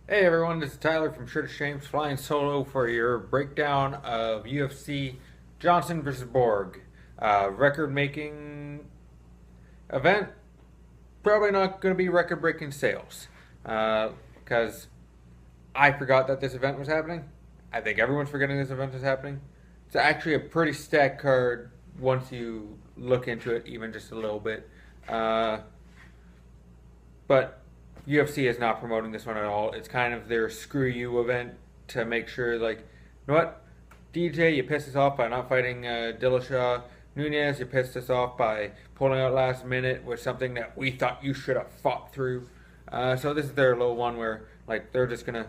Hey everyone, this is Tyler from Shirt of Shames flying solo for your breakdown of UFC Johnson versus Borg. Record making event, probably not going to be record breaking sales. Because I forgot that this event was happening. I think everyone's forgetting this event is happening. It's actually a pretty stacked card once you look into it, even just a little bit. Uh, but UFC is not promoting this one at all. It's kind of their screw you event to make sure, like, you know what? DJ, you pissed us off by not fighting Dillashaw. Nunez, you pissed us off by pulling out last minute with something that we thought you should have fought through. So this is their little one where, like, they're just gonna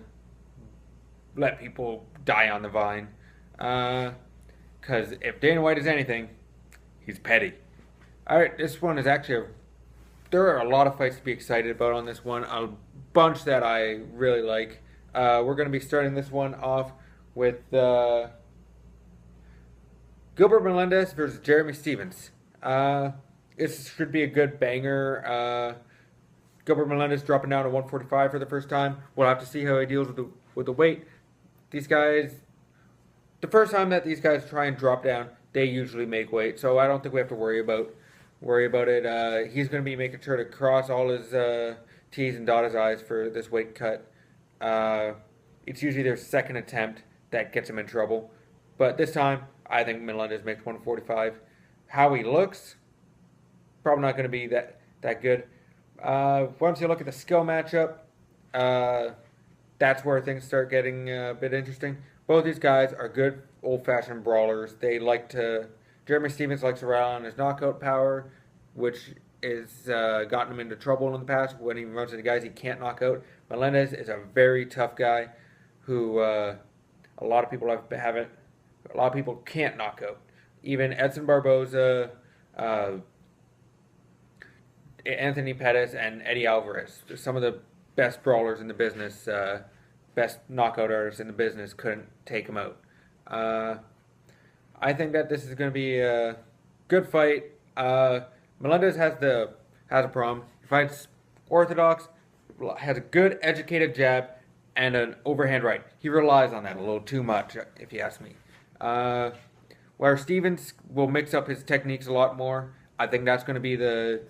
let people die on the vine. Because if Dana White is anything, he's petty. All right, this one is actually there are a lot of fights to be excited about on this one. A bunch that I really like. We're going to be starting this one off with Gilbert Melendez versus Jeremy Stevens. This should be a good banger. Gilbert Melendez dropping down to 145 for the first time. We'll have to see how he deals with the weight. These guys, the first time that these guys try and drop down, they usually make weight. So I don't think we have to worry about it. He's going to be making sure to cross all his T's and dot his I's for this weight cut. It's usually their second attempt that gets him in trouble. But this time, I think Melendez makes 145. How he looks, probably not going to be that good. Once you look at the skill matchup, that's where things start getting a bit interesting. Both these guys are good old-fashioned brawlers. They like to. Jeremy Stevens likes to rely on his knockout power, which is gotten him into trouble in the past when he runs into guys he can't knock out. Melendez is a very tough guy who a lot of people haven't. A lot of people can't knock out. Even Edson Barboza, Anthony Pettis, and Eddie Alvarez, some of the best brawlers in the business, best knockout artists in the business, couldn't take him out. I think that this is going to be a good fight. Melendez has a problem. He fights orthodox, has a good educated jab, and an overhand right. He relies on that a little too much, if you ask me. Where Stevens will mix up his techniques a lot more. I think that's going to be the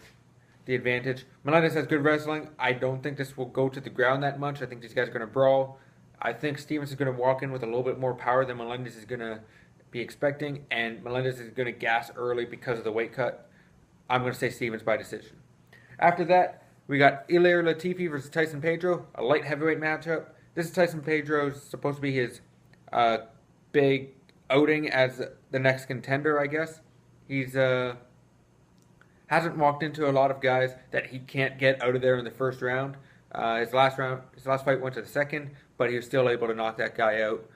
advantage. Melendez has good wrestling. I don't think this will go to the ground that much. I think these guys are going to brawl. I think Stevens is going to walk in with a little bit more power than Melendez is going to be expecting, and Melendez is going to gas early because of the weight cut. I'm going to say Stevens by decision. After that, we got Ilir Latifi versus Tyson Pedro, a light heavyweight matchup. This is Tyson Pedro's supposed to be his big outing as the next contender, I guess. He's hasn't walked into a lot of guys that he can't get out of there in the first round. His last fight went to the second, but he was still able to knock that guy out.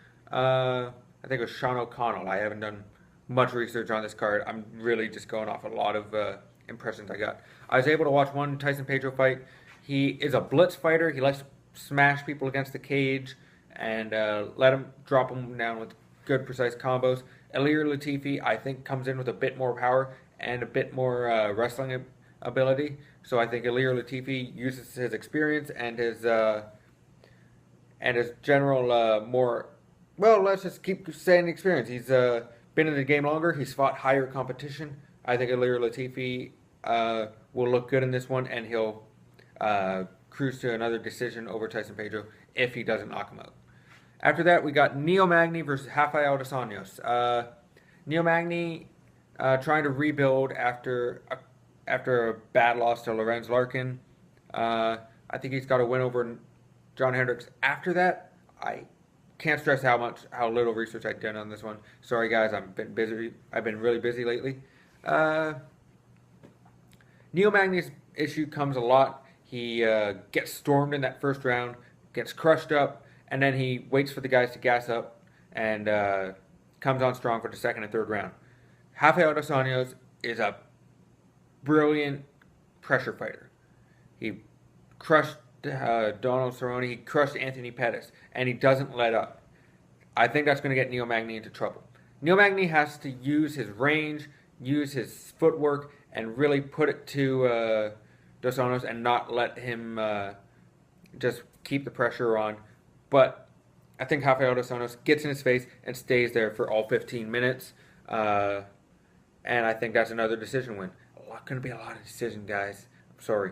I think it was Sean O'Connell. I haven't done much research on this card. I'm really just going off a lot of impressions I got. I was able to watch one Tyson Pedro fight. He is a blitz fighter. He likes to smash people against the cage and drop them down with good, precise combos. Ilir Latifi, I think, comes in with a bit more power and a bit more wrestling ability. So I think Ilir Latifi uses his experience and his general more. Well, let's just keep saying experience. He's been in the game longer. He's fought higher competition. I think Ilir Latifi will look good in this one, and he'll cruise to another decision over Tyson Pedro if he doesn't knock him out. After that, we got Neil Magny versus Rafael dos Anjos. Neil Magny trying to rebuild after a bad loss to Lorenz Larkin. I think he's got a win over John Hendricks. After that, I can't stress how little research I've done on this one. Sorry guys, I've been busy. I've been really busy lately. Neil Magny's issue comes a lot. He gets stormed in that first round, gets crushed up, and then he waits for the guys to gas up and comes on strong for the second and third round. Rafael dos Anjos is a brilliant pressure fighter. He crushed Donald Cerrone, he crushed Anthony Pettis, and he doesn't let up. I think that's going to get Neil Magny into trouble. Neil Magny has to use his range, use his footwork, and really put it to Dos Anjos and not let him just keep the pressure on. But I think Rafael dos Anjos gets in his face and stays there for all 15 minutes. And I think that's another decision win. Going to be a lot of decision, guys. I'm sorry.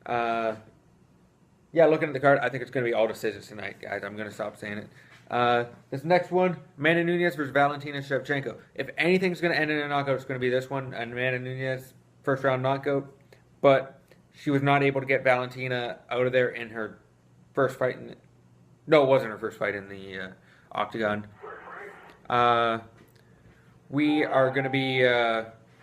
Yeah, looking at the card, I think it's going to be all decisions tonight, guys. I'm going to stop saying it. This next one, Amanda Nunes versus Valentina Shevchenko. If anything's going to end in a knockout, it's going to be this one. Amanda Nunes, first round knockout. But she was not able to get Valentina out of there in her first fight. No, it wasn't her first fight in the octagon. We are going to be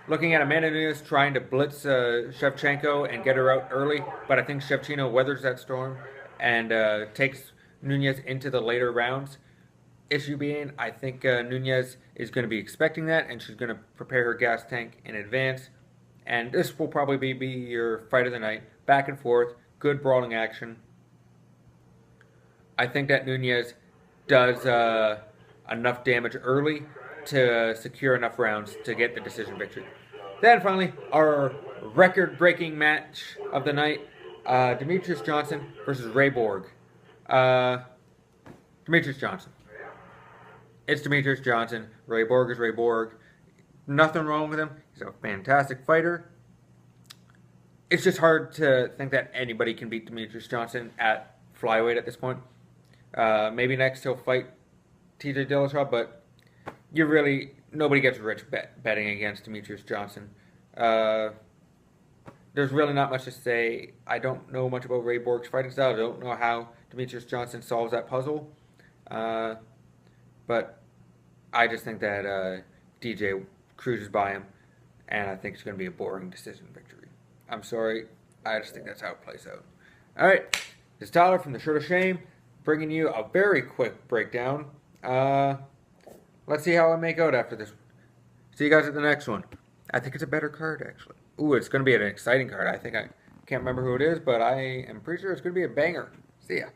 looking at Amanda Nunes trying to blitz Shevchenko and get her out early, but I think Shevchenko weathers that storm and takes Nunes into the later rounds. Issue being, I think Nunes is going to be expecting that, and she's going to prepare her gas tank in advance. And this will probably be your fight of the night. Back and forth, good brawling action. I think that Nunes does enough damage early to secure enough rounds to get the decision victory. Then finally, our record-breaking match of the night, Demetrious Johnson versus Ray Borg. Demetrious Johnson. It's Demetrious Johnson. Ray Borg is Ray Borg. Nothing wrong with him. He's a fantastic fighter. It's just hard to think that anybody can beat Demetrious Johnson at flyweight at this point. Maybe next he'll fight TJ Dillashaw, but nobody gets rich betting against Demetrious Johnson. There's really not much to say. I don't know much about Ray Borg's fighting style. I don't know how Demetrious Johnson solves that puzzle. But I just think that DJ cruises by him, and I think it's going to be a boring decision victory. I'm sorry. I just think that's how it plays out. All right. This is Tyler from The Shirt of Shame, bringing you a very quick breakdown. Let's see how I make out after this. See you guys at the next one. I think it's a better card, actually. Ooh, it's going to be an exciting card. I can't remember who it is, but I am pretty sure it's going to be a banger. See ya.